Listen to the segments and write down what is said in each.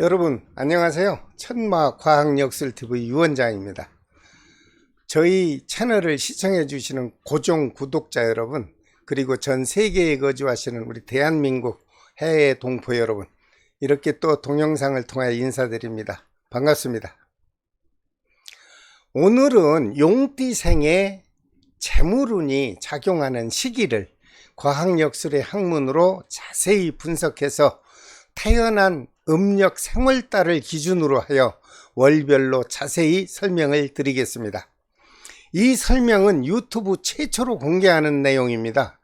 여러분 안녕하세요. 천마과학역술TV 유원장입니다. 저희 채널을 시청해 주시는 고정 구독자 여러분, 그리고 전 세계에 거주하시는 우리 대한민국 해외 동포 여러분, 이렇게 또 동영상을 통해 인사드립니다. 반갑습니다. 오늘은 용띠생의 재물운이 작용하는 시기를 과학역술의 학문으로 자세히 분석해서 태어난 음력 생월달을 기준으로 하여 월별로 자세히 설명을 드리겠습니다. 이 설명은 유튜브 최초로 공개하는 내용입니다.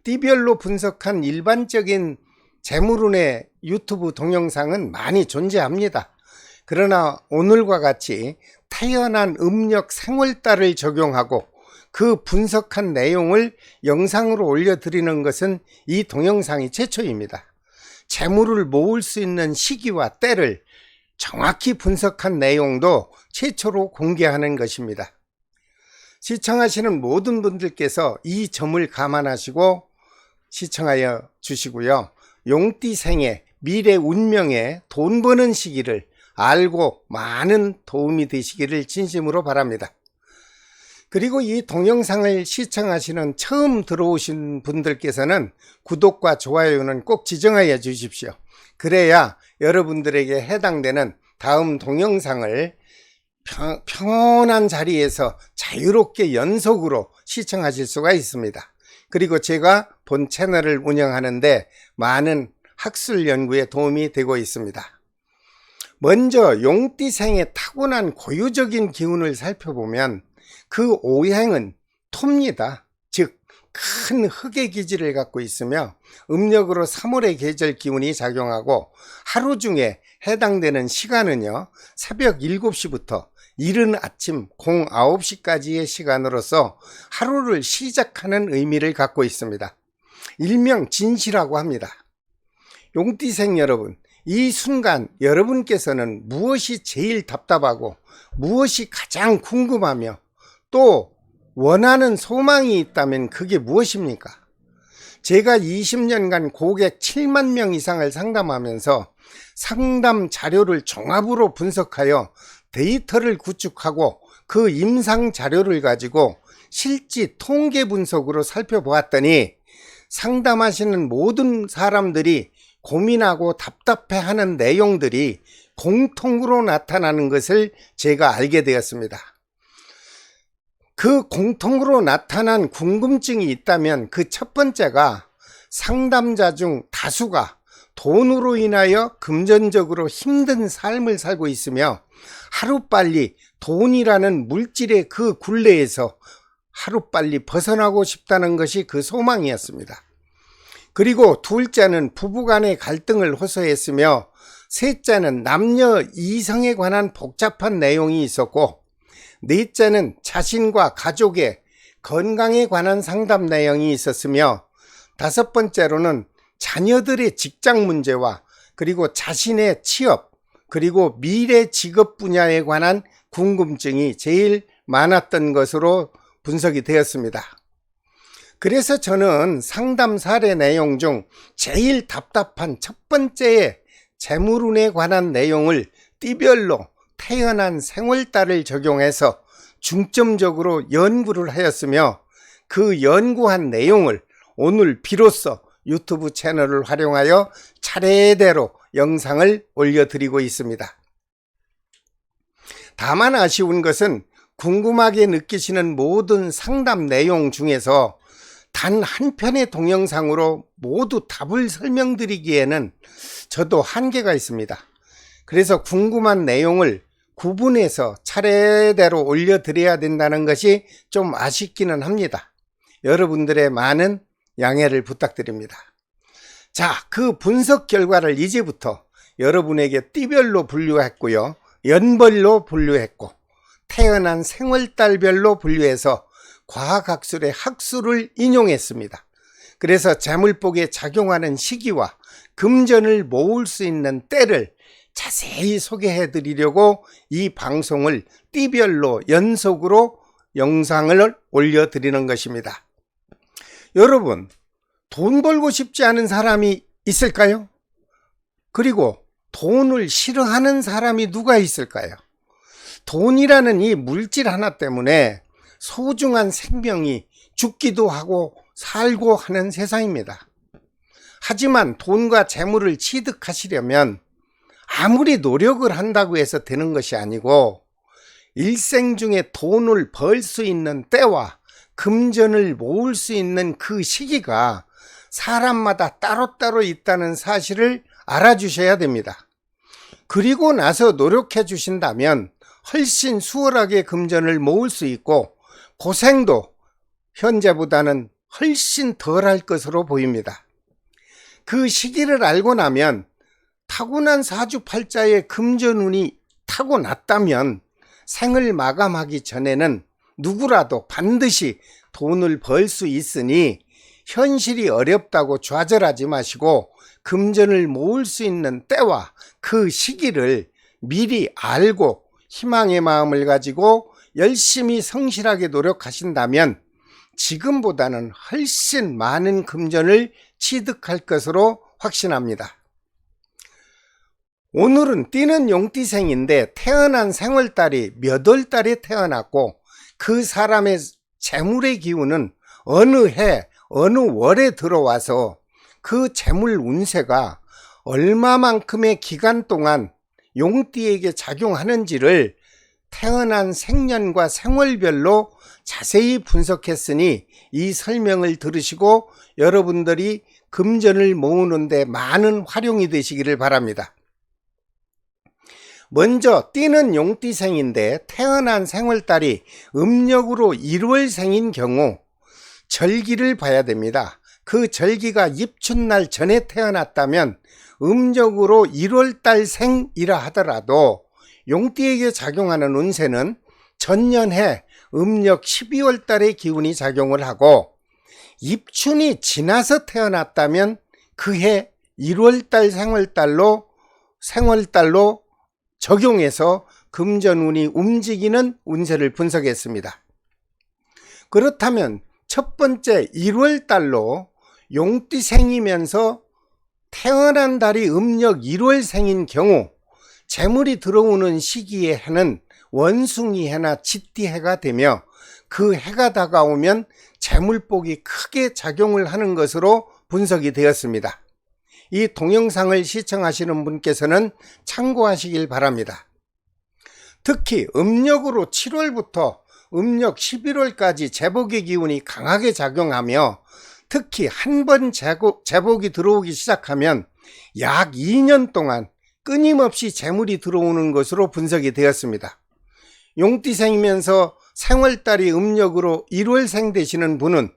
띠별로 분석한 일반적인 재물운의 유튜브 동영상은 많이 존재합니다. 그러나 오늘과 같이 태어난 음력 생월달을 적용하고 그 분석한 내용을 영상으로 올려드리는 것은 이 동영상이 최초입니다. 재물을 모을 수 있는 시기와 때를 정확히 분석한 내용도 최초로 공개하는 것입니다. 시청하시는 모든 분들께서 이 점을 감안하시고 시청하여 주시고요. 용띠생의 미래 운명에 돈 버는 시기를 알고 많은 도움이 되시기를 진심으로 바랍니다. 그리고 이 동영상을 시청하시는 처음 들어오신 분들께서는 구독과 좋아요는 꼭 지정하여 주십시오. 그래야 여러분들에게 해당되는 다음 동영상을 편안한 자리에서 자유롭게 연속으로 시청하실 수가 있습니다. 그리고 제가 본 채널을 운영하는데 많은 학술 연구에 도움이 되고 있습니다. 먼저 용띠생의 타고난 고유적인 기운을 살펴보면 그 오행은 토입니다. 즉 큰 흑의 기질을 갖고 있으며 음력으로 3월의 계절 기운이 작용하고 하루 중에 해당되는 시간은요, 새벽 7시부터 이른 아침 09시까지의 시간으로서 하루를 시작하는 의미를 갖고 있습니다. 일명 진시라고 합니다. 용띠생 여러분, 이 순간 여러분께서는 무엇이 제일 답답하고 무엇이 가장 궁금하며 또 원하는 소망이 있다면 그게 무엇입니까? 제가 20년간 고객 7만 명 이상을 상담하면서 상담 자료를 종합으로 분석하여 데이터를 구축하고 그 임상 자료를 가지고 실지 통계 분석으로 살펴보았더니 상담하시는 모든 사람들이 고민하고 답답해하는 내용들이 공통으로 나타나는 것을 제가 알게 되었습니다. 그 공통으로 나타난 궁금증이 있다면 그 첫 번째가 상담자 중 다수가 돈으로 인하여 금전적으로 힘든 삶을 살고 있으며 하루빨리 돈이라는 물질의 그 굴레에서 하루빨리 벗어나고 싶다는 것이 그 소망이었습니다. 그리고 둘째는 부부간의 갈등을 호소했으며 셋째는 남녀 이성에 관한 복잡한 내용이 있었고 넷째는 자신과 가족의 건강에 관한 상담 내용이 있었으며 다섯 번째로는 자녀들의 직장 문제와 그리고 자신의 취업 그리고 미래 직업 분야에 관한 궁금증이 제일 많았던 것으로 분석이 되었습니다. 그래서 저는 상담 사례 내용 중 제일 답답한 첫 번째의 재물운에 관한 내용을 띠별로 태어난 생월달을 적용해서 중점적으로 연구를 하였으며 그 연구한 내용을 오늘 비로소 유튜브 채널을 활용하여 차례대로 영상을 올려드리고 있습니다. 다만 아쉬운 것은 궁금하게 느끼시는 모든 상담 내용 중에서 단 한 편의 동영상으로 모두 답을 설명드리기에는 저도 한계가 있습니다. 그래서 궁금한 내용을 구분해서 차례대로 올려드려야 된다는 것이 좀 아쉽기는 합니다. 여러분들의 많은 양해를 부탁드립니다. 자, 그 분석 결과를 이제부터 여러분에게 띠별로 분류했고요, 연벌로 분류했고 태어난 생월달별로 분류해서 과학학술의 학술을 인용했습니다. 그래서 재물복에 작용하는 시기와 금전을 모을 수 있는 때를 자세히 소개해 드리려고 이 방송을 띠별로 연속으로 영상을 올려드리는 것입니다. 여러분, 돈 벌고 싶지 않은 사람이 있을까요? 그리고 돈을 싫어하는 사람이 누가 있을까요? 돈이라는 이 물질 하나 때문에 소중한 생명이 죽기도 하고 살고 하는 세상입니다. 하지만 돈과 재물을 취득하시려면 아무리 노력을 한다고 해서 되는 것이 아니고, 일생 중에 돈을 벌 수 있는 때와 금전을 모을 수 있는 그 시기가 사람마다 따로따로 있다는 사실을 알아주셔야 됩니다. 그리고 나서 노력해 주신다면 훨씬 수월하게 금전을 모을 수 있고, 고생도 현재보다는 훨씬 덜할 것으로 보입니다. 그 시기를 알고 나면 타고난 사주팔자의 금전운이 타고났다면 생을 마감하기 전에는 누구라도 반드시 돈을 벌 수 있으니, 현실이 어렵다고 좌절하지 마시고 금전을 모을 수 있는 때와 그 시기를 미리 알고 희망의 마음을 가지고 열심히 성실하게 노력하신다면 지금보다는 훨씬 많은 금전을 취득할 것으로 확신합니다. 오늘은 띠는 용띠생인데 태어난 생월달이 몇 월달에 태어났고, 그 사람의 재물의 기운은 어느 해 어느 월에 들어와서 그 재물 운세가 얼마만큼의 기간 동안 용띠에게 작용하는지를 태어난 생년과 생월별로 자세히 분석했으니, 이 설명을 들으시고 여러분들이 금전을 모으는데 많은 활용이 되시기를 바랍니다. 먼저 띠는 용띠생인데 태어난 생월달이 음력으로 1월생인 경우 절기를 봐야 됩니다. 그 절기가 입춘날 전에 태어났다면 음력으로 1월달생이라 하더라도 용띠에게 작용하는 운세는 전년해 음력 12월달의 기운이 작용을 하고, 입춘이 지나서 태어났다면 그해 1월달 생월달로 적용해서 금전운이 움직이는 운세를 분석했습니다. 그렇다면 첫 번째 1월달로 용띠생이면서 태어난 달이 음력 1월생인 경우 재물이 들어오는 시기의 해는 원숭이 해나 쥐띠 해가 되며, 그 해가 다가오면 재물복이 크게 작용을 하는 것으로 분석이 되었습니다. 이 동영상을 시청하시는 분께서는 참고하시길 바랍니다. 특히 음력으로 7월부터 음력 11월까지 재복의 기운이 강하게 작용하며, 특히 한 번 재복이 들어오기 시작하면 약 2년 동안 끊임없이 재물이 들어오는 것으로 분석이 되었습니다. 용띠생이면서 생월달이 음력으로 1월생 되시는 분은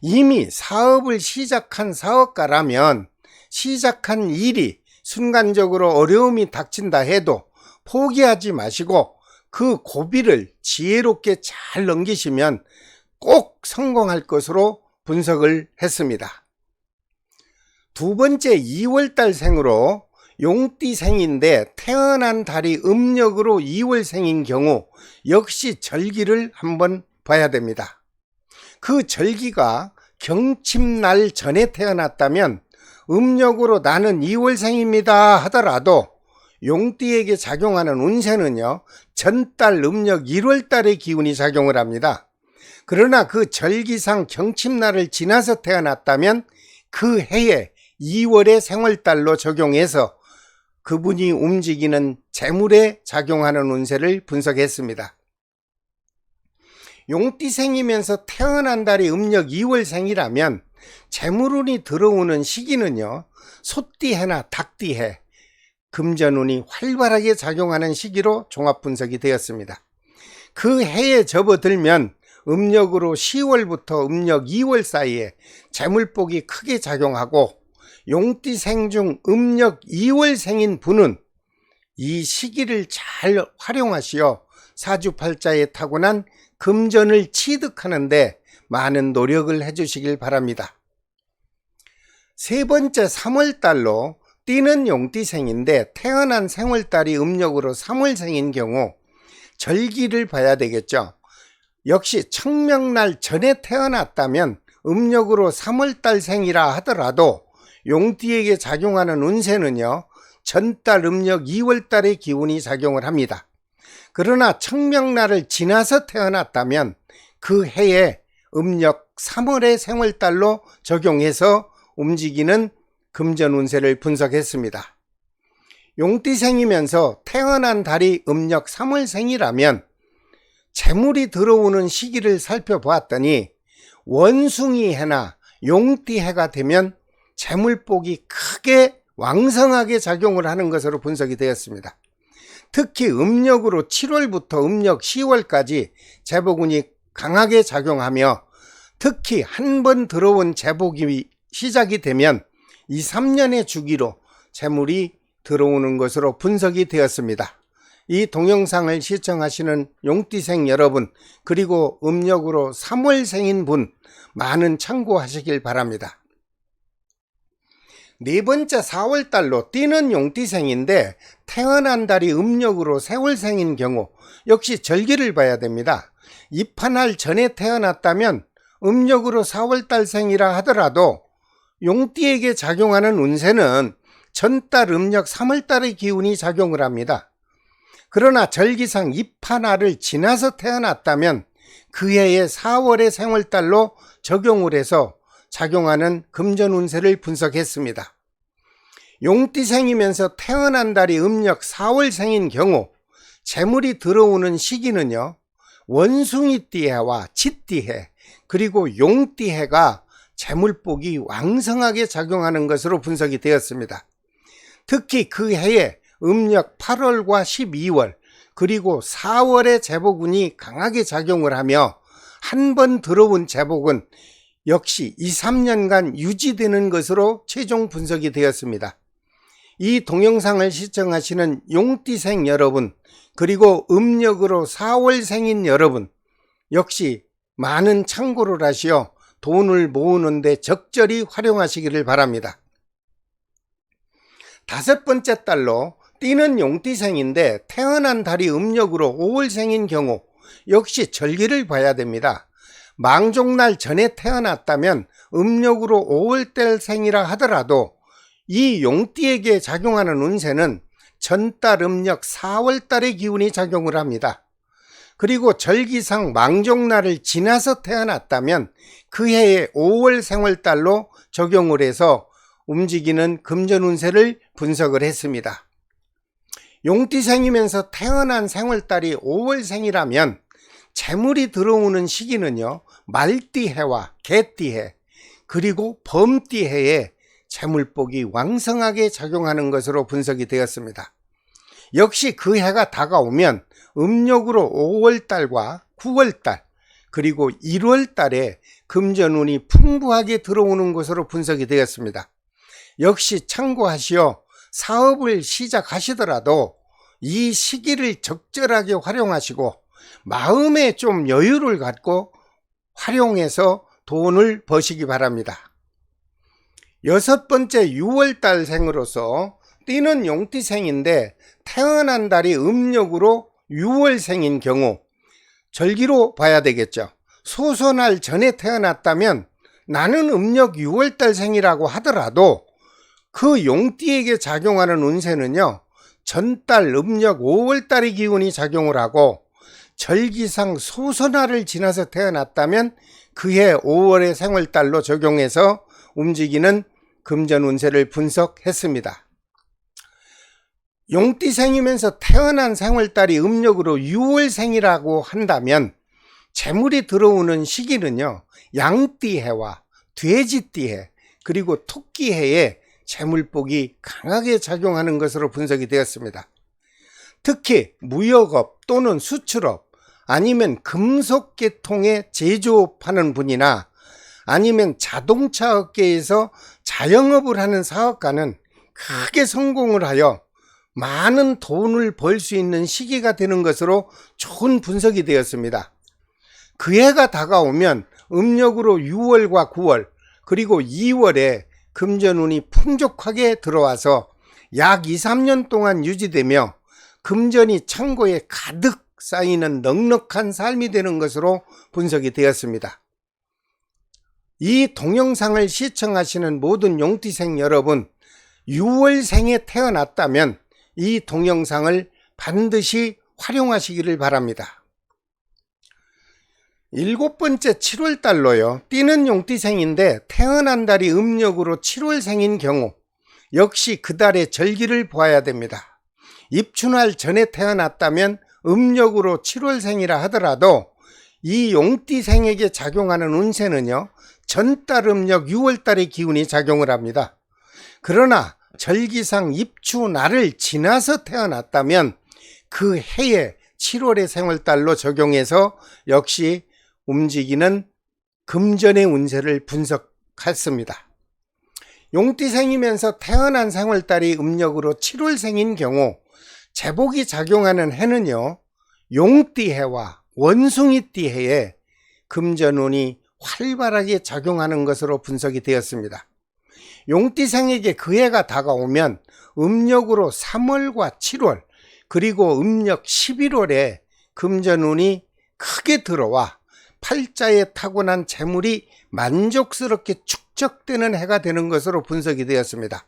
이미 사업을 시작한 사업가라면 시작한 일이 순간적으로 어려움이 닥친다 해도 포기하지 마시고 그 고비를 지혜롭게 잘 넘기시면 꼭 성공할 것으로 분석을 했습니다. 두 번째 2월달 생으로 용띠생인데 태어난 달이 음력으로 2월생인 경우 역시 절기를 한번 봐야 됩니다. 그 절기가 경칩날 전에 태어났다면 음력으로 나는 2월생입니다 하더라도 용띠에게 작용하는 운세는요, 전달 음력 1월달의 기운이 작용을 합니다. 그러나 그 절기상 경칩날을 지나서 태어났다면 그 해에 2월의 생월달로 적용해서 그분이 움직이는 재물에 작용하는 운세를 분석했습니다. 용띠생이면서 태어난 달이 음력 2월생이라면 재물운이 들어오는 시기는요, 소띠해나 닭띠해, 금전운이 활발하게 작용하는 시기로 종합분석이 되었습니다. 그 해에 접어들면 음력으로 10월부터 음력 2월 사이에 재물복이 크게 작용하고, 용띠생 중 음력 2월생인 분은 이 시기를 잘 활용하시어 사주팔자에 타고난 금전을 취득하는데 많은 노력을 해주시길 바랍니다. 세 번째 3월달로 띠는 용띠생인데 태어난 생월달이 음력으로 3월생인 경우 절기를 봐야 되겠죠. 역시 청명날 전에 태어났다면 음력으로 3월달생이라 하더라도 용띠에게 작용하는 운세는요, 전달 음력 2월달의 기운이 작용을 합니다. 그러나 청명날을 지나서 태어났다면 그 해에 음력 3월의 생월달로 적용해서 움직이는 금전운세를 분석했습니다. 용띠생이면서 태어난 달이 음력 3월생이라면 재물이 들어오는 시기를 살펴보았더니 원숭이해나 용띠해가 되면 재물복이 크게 왕성하게 작용을 하는 것으로 분석이 되었습니다. 특히 음력으로 7월부터 음력 10월까지 재복운이 강하게 작용하며 특히 한 번 들어온 재복이 시작이 되면 2, 3년의 주기로 재물이 들어오는 것으로 분석이 되었습니다. 이 동영상을 시청하시는 용띠생 여러분, 그리고 음력으로 3월생인 분 많은 참고하시길 바랍니다. 네 번째 4월달로 띠는 용띠생인데 태어난 달이 음력으로 세월생인 경우 역시 절기를 봐야 됩니다. 입한할 전에 태어났다면 음력으로 4월달생이라 하더라도 용띠에게 작용하는 운세는 전달 음력 3월달의 기운이 작용을 합니다. 그러나 절기상 입한할을 지나서 태어났다면 그 해의 4월의 생월달로 적용을 해서 작용하는 금전운세를 분석했습니다. 용띠생이면서 태어난 달이 음력 4월생인 경우 재물이 들어오는 시기는요, 원숭이띠해와 쥐띠해 그리고 용띠해가 재물복이 왕성하게 작용하는 것으로 분석이 되었습니다. 특히 그 해에 음력 8월과 12월 그리고 4월의 재복운이 강하게 작용을 하며 한 번 들어온 재복은 역시 2, 3년간 유지되는 것으로 최종 분석이 되었습니다. 이 동영상을 시청하시는 용띠생 여러분, 그리고 음력으로 4월생인 여러분 역시 많은 참고를 하시어 돈을 모으는 데 적절히 활용하시기를 바랍니다. 다섯 번째 달로 띠는 용띠생인데 태어난 달이 음력으로 5월생인 경우 역시 절기를 봐야 됩니다. 망종날 전에 태어났다면 음력으로 5월달생이라 하더라도 이 용띠에게 작용하는 운세는 전달 음력 4월달의 기운이 작용을 합니다. 그리고 절기상 망종날을 지나서 태어났다면 그 해의 5월 생월달로 적용을 해서 움직이는 금전운세를 분석을 했습니다. 용띠생이면서 태어난 생월달이 5월생이라면 재물이 들어오는 시기는요, 말띠해와 개띠해 그리고 범띠해에 재물복이 왕성하게 작용하는 것으로 분석이 되었습니다. 역시 그 해가 다가오면 음력으로 5월달과 9월달 그리고 1월달에 금전운이 풍부하게 들어오는 것으로 분석이 되었습니다. 역시 참고하시어 사업을 시작하시더라도 이 시기를 적절하게 활용하시고 마음에 좀 여유를 갖고 활용해서 돈을 버시기 바랍니다. 여섯 번째 6월달 생으로서 띠는 용띠생인데 태어난 달이 음력으로 6월생인 경우 절기로 봐야 되겠죠. 소소날 전에 태어났다면 나는 음력 6월달생이라고 하더라도 그 용띠에게 작용하는 운세는요, 전달 음력 5월달의 기운이 작용을 하고 절기상 소소날을 지나서 태어났다면 그해 5월의 생월달로 적용해서 움직이는 금전운세를 분석했습니다. 용띠생이면서 태어난 생월달이 음력으로 6월생이라고 한다면 재물이 들어오는 시기는요, 양띠해와 돼지띠해 그리고 토끼해에 재물복이 강하게 작용하는 것으로 분석이 되었습니다. 특히 무역업 또는 수출업 아니면 금속계통의 제조업하는 분이나 아니면 자동차 업계에서 자영업을 하는 사업가는 크게 성공을 하여 많은 돈을 벌 수 있는 시기가 되는 것으로 좋은 분석이 되었습니다. 그 해가 다가오면 음력으로 6월과 9월 그리고 2월에 금전운이 풍족하게 들어와서 약 2, 3년 동안 유지되며 금전이 창고에 가득 쌓이는 넉넉한 삶이 되는 것으로 분석이 되었습니다. 이 동영상을 시청하시는 모든 용띠생 여러분, 6월생에 태어났다면 이 동영상을 반드시 활용하시기를 바랍니다. 7번째 7월달로요. 띠는 용띠생인데 태어난 달이 음력으로 7월생인 경우 역시 그 달의 절기를 보아야 됩니다. 입춘할 전에 태어났다면 음력으로 7월생이라 하더라도 이 용띠생에게 작용하는 운세는요, 전달 음력 6월달의 기운이 작용을 합니다. 그러나 절기상 입추날을 지나서 태어났다면 그 해에 7월의 생월달로 적용해서 역시 움직이는 금전의 운세를 분석했습니다. 용띠생이면서 태어난 생월달이 음력으로 7월생인 경우 제복이 작용하는 해는요, 용띠해와 원숭이띠해에 금전운이 활발하게 작용하는 것으로 분석이 되었습니다. 용띠생에게 그 해가 다가오면 음력으로 3월과 7월 그리고 음력 11월에 금전운이 크게 들어와 팔자에 타고난 재물이 만족스럽게 축적되는 해가 되는 것으로 분석이 되었습니다.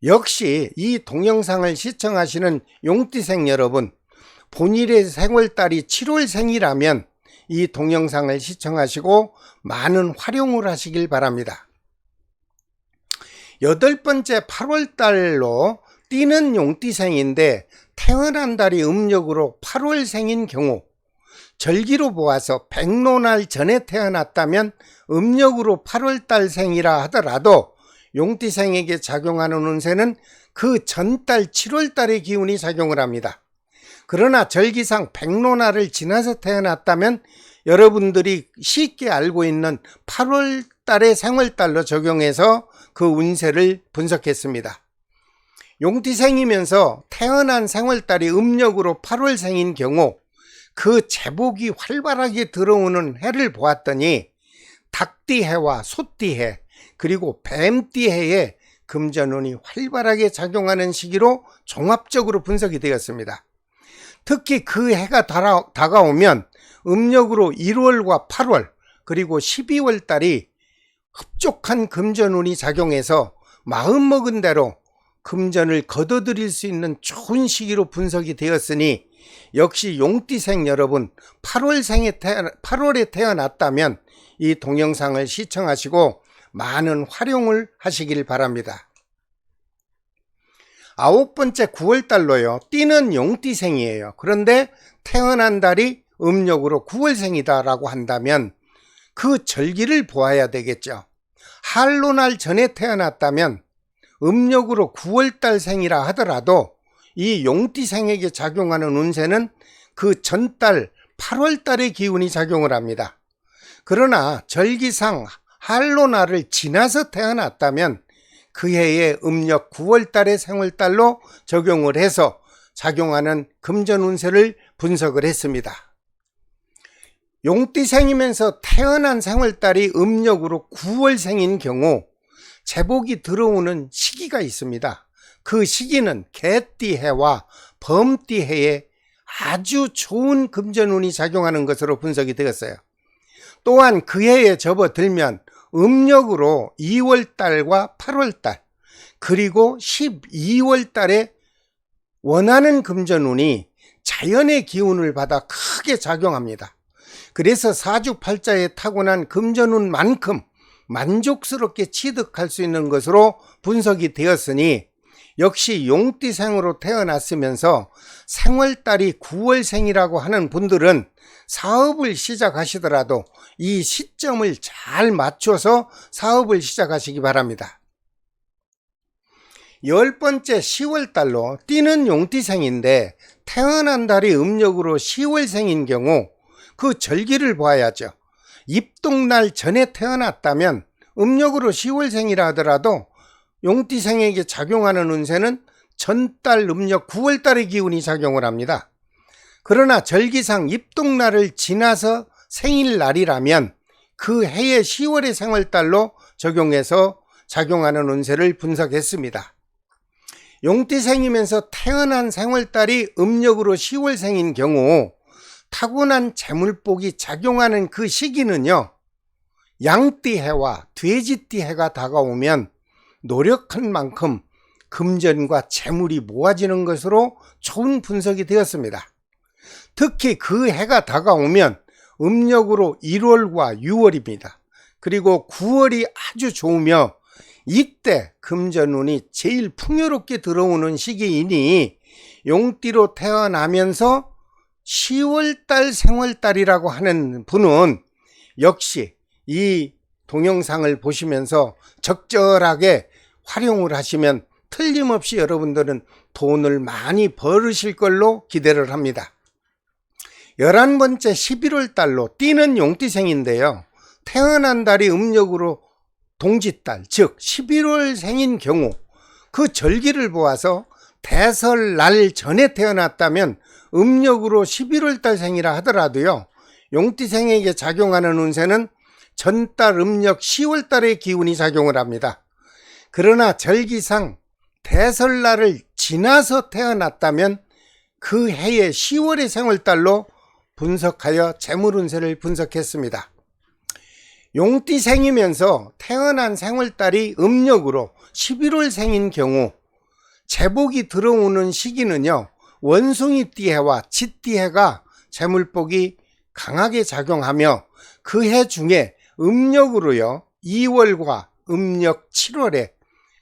역시 이 동영상을 시청하시는 용띠생 여러분, 본인의 생월달이 7월생이라면 이 동영상을 시청하시고 많은 활용을 하시길 바랍니다. 8번째 8월달로 띠는 용띠생인데 태어난 달이 음력으로 8월생인 경우 절기로 보아서 백로날 전에 태어났다면 음력으로 8월달생이라 하더라도 용띠생에게 작용하는 운세는 그 전달 7월달의 기운이 작용을 합니다. 그러나 절기상 백로날을 지나서 태어났다면 여러분들이 쉽게 알고 있는 8월달의 생월달로 적용해서 그 운세를 분석했습니다. 용띠생이면서 태어난 생월달이 음력으로 8월생인 경우 그 제복이 활발하게 들어오는 해를 보았더니 닭띠해와 소띠해 그리고 뱀띠해에 금전운이 활발하게 작용하는 시기로 종합적으로 분석이 되었습니다. 특히 그 해가 다가오면 음력으로 1월과 8월 그리고 12월 달이 흡족한 금전운이 작용해서 마음먹은 대로 금전을 거둬들일 수 있는 좋은 시기로 분석이 되었으니 역시 용띠생 여러분 8월에 태어났다면 이 동영상을 시청하시고 많은 활용을 하시길 바랍니다. 9번째 9월달로요. 띠는 용띠생이에요. 그런데 태어난 달이 음력으로 9월생이다 라고 한다면 그 절기를 보아야 되겠죠. 한로날 전에 태어났다면 음력으로 9월달생이라 하더라도 이 용띠생에게 작용하는 운세는 그 전달 8월달의 기운이 작용을 합니다. 그러나 절기상 한로날을 지나서 태어났다면 그 해의 음력 9월달의 생월달로 적용을 해서 작용하는 금전 운세를 분석을 했습니다. 용띠생이면서 태어난 생월달이 음력으로 9월생인 경우 제복이 들어오는 시기가 있습니다. 그 시기는 개띠해와 범띠해에 아주 좋은 금전운이 작용하는 것으로 분석이 되었어요. 또한 그 해에 접어들면 음력으로 2월달과 8월달 그리고 12월달에 원하는 금전운이 자연의 기운을 받아 크게 작용합니다. 그래서 사주팔자에 타고난 금전운만큼 만족스럽게 취득할 수 있는 것으로 분석이 되었으니 역시 용띠생으로 태어났으면서 생월달이 9월생이라고 하는 분들은 사업을 시작하시더라도 이 시점을 잘 맞춰서 사업을 시작하시기 바랍니다. 10번째 10월달로 띠는 용띠생인데 태어난 달이 음력으로 10월생인 경우 그 절기를 봐야죠. 입동날 전에 태어났다면 음력으로 10월생이라 하더라도 용띠생에게 작용하는 운세는 전달 음력 9월달의 기운이 작용을 합니다. 그러나 절기상 입동날을 지나서 생일날이라면 그 해의 10월의 생월달로 적용해서 작용하는 운세를 분석했습니다. 용띠생이면서 태어난 생월달이 음력으로 10월생인 경우 타고난 재물복이 작용하는 그 시기는요, 양띠해와 돼지띠해가 다가오면 노력한 만큼 금전과 재물이 모아지는 것으로 좋은 분석이 되었습니다. 특히 그 해가 다가오면 음력으로 1월과 6월입니다. 그리고 9월이 아주 좋으며 이때 금전운이 제일 풍요롭게 들어오는 시기이니 용띠로 태어나면서 10월달 생월달이라고 하는 분은 역시 이 동영상을 보시면서 적절하게 활용을 하시면 틀림없이 여러분들은 돈을 많이 벌으실 걸로 기대를 합니다. 11번째 11월 달로 띠는 용띠생인데요. 태어난 달이 음력으로 동짓달, 즉 11월 생인 경우 그 절기를 보아서 대설날 전에 태어났다면 음력으로 11월 달 생이라 하더라도요, 용띠생에게 작용하는 운세는 전달 음력 10월 달의 기운이 작용을 합니다. 그러나 절기상 대설날을 지나서 태어났다면 그 해의 10월의 생월달로 분석하여 재물운세를 분석했습니다. 용띠생이면서 태어난 생월달이 음력으로 11월 생인 경우 재복이 들어오는 시기는요, 원숭이띠해와 쥐띠해가 재물복이 강하게 작용하며 그 해 중에 음력으로요 2월과 음력 7월에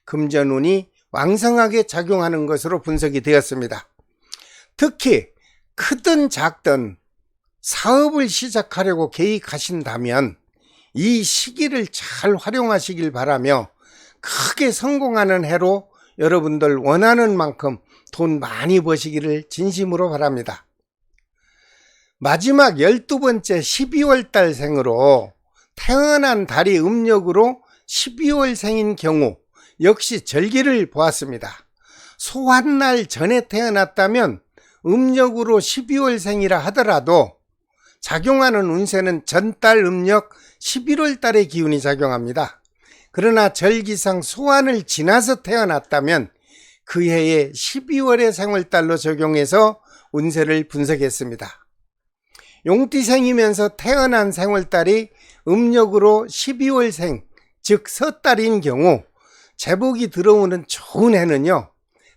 금전운이 왕성하게 작용하는 것으로 분석이 되었습니다. 특히 크든 작든 사업을 시작하려고 계획하신다면 이 시기를 잘 활용하시길 바라며 크게 성공하는 해로 여러분들 원하는 만큼 돈 많이 버시기를 진심으로 바랍니다. 마지막 12번째 12월 달 생으로 태어난 달이 음력으로 12월 생인 경우 역시 절기를 보았습니다. 소환날 전에 태어났다면 음력으로 12월 생이라 하더라도 작용하는 운세는 전달 음력 11월 달의 기운이 작용합니다. 그러나 절기상 소환을 지나서 태어났다면 그 해의 12월의 생월달로 적용해서 운세를 분석했습니다. 용띠생이면서 태어난 생월달이 음력으로 12월생, 즉 섣달인 경우 재복이 들어오는 좋은 해는요,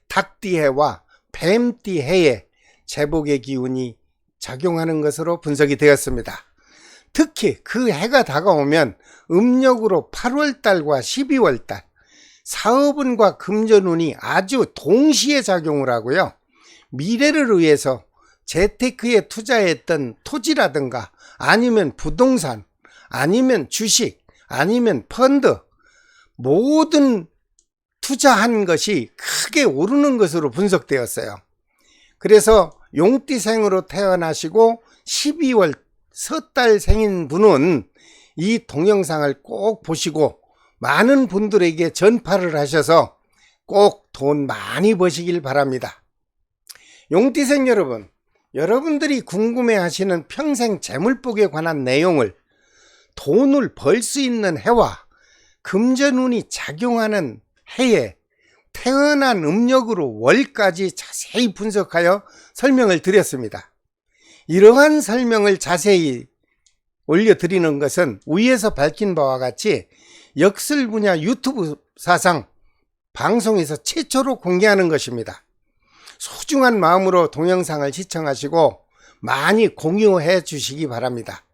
닭띠해와 뱀띠해에 재복의 기운이 작용하는 것으로 분석이 되었습니다. 특히 그 해가 다가오면 음력으로 8월달과 12월달 사업운과 금전운이 아주 동시에 작용을 하고요, 미래를 위해서 재테크에 투자했던 토지라든가 아니면 부동산 아니면 주식 아니면 펀드 모든 투자한 것이 크게 오르는 것으로 분석되었어요. 그래서 용띠생으로 태어나시고 12월 섣달 생인 분은 이 동영상을 꼭 보시고 많은 분들에게 전파를 하셔서 꼭 돈 많이 버시길 바랍니다. 용띠생 여러분, 여러분들이 궁금해 하시는 평생 재물복에 관한 내용을 돈을 벌 수 있는 해와 금전운이 작용하는 해에 태어난 음력으로 월까지 자세히 분석하여 설명을 드렸습니다. 이러한 설명을 자세히 올려드리는 것은 위에서 밝힌 바와 같이 역술 분야 유튜브 사상 방송에서 최초로 공개하는 것입니다. 소중한 마음으로 동영상을 시청하시고 많이 공유해 주시기 바랍니다.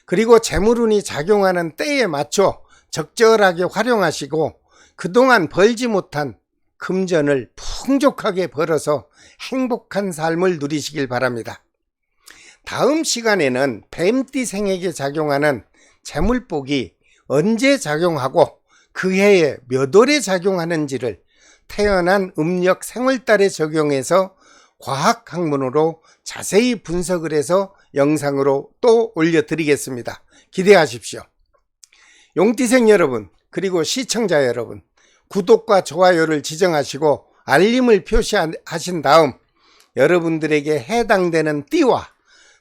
그리고 재물운이 작용하는 때에 맞춰 적절하게 활용하시고 그동안 벌지 못한 금전을 풍족하게 벌어서 행복한 삶을 누리시길 바랍니다. 다음 시간에는 뱀띠생에게 작용하는 재물복이 언제 작용하고 그 해에 몇 월에 작용하는지를 태어난 음력 생월달에 적용해서 과학학문으로 자세히 분석을 해서 영상으로 또 올려드리겠습니다. 기대하십시오. 용띠생 여러분, 그리고 시청자 여러분, 구독과 좋아요를 지정하시고 알림을 표시하신 다음 여러분들에게 해당되는 띠와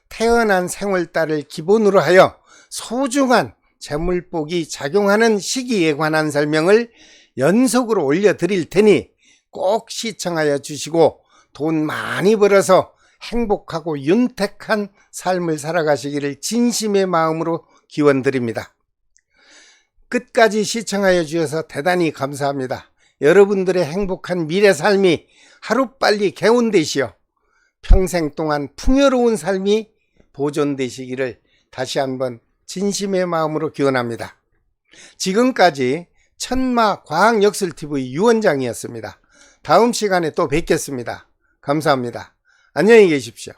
태어난 생월달을 기본으로 하여 소중한 재물복이 작용하는 시기에 관한 설명을 연속으로 올려드릴 테니 꼭 시청하여 주시고 돈 많이 벌어서 행복하고 윤택한 삶을 살아가시기를 진심의 마음으로 기원드립니다. 끝까지 시청하여 주셔서 대단히 감사합니다. 여러분들의 행복한 미래 삶이 하루빨리 개운되시어 평생 동안 풍요로운 삶이 보존되시기를 다시 한번 진심의 마음으로 기원합니다. 지금까지 천마과학역술TV 유원장이었습니다. 다음 시간에 또 뵙겠습니다. 감사합니다. 안녕히 계십시오.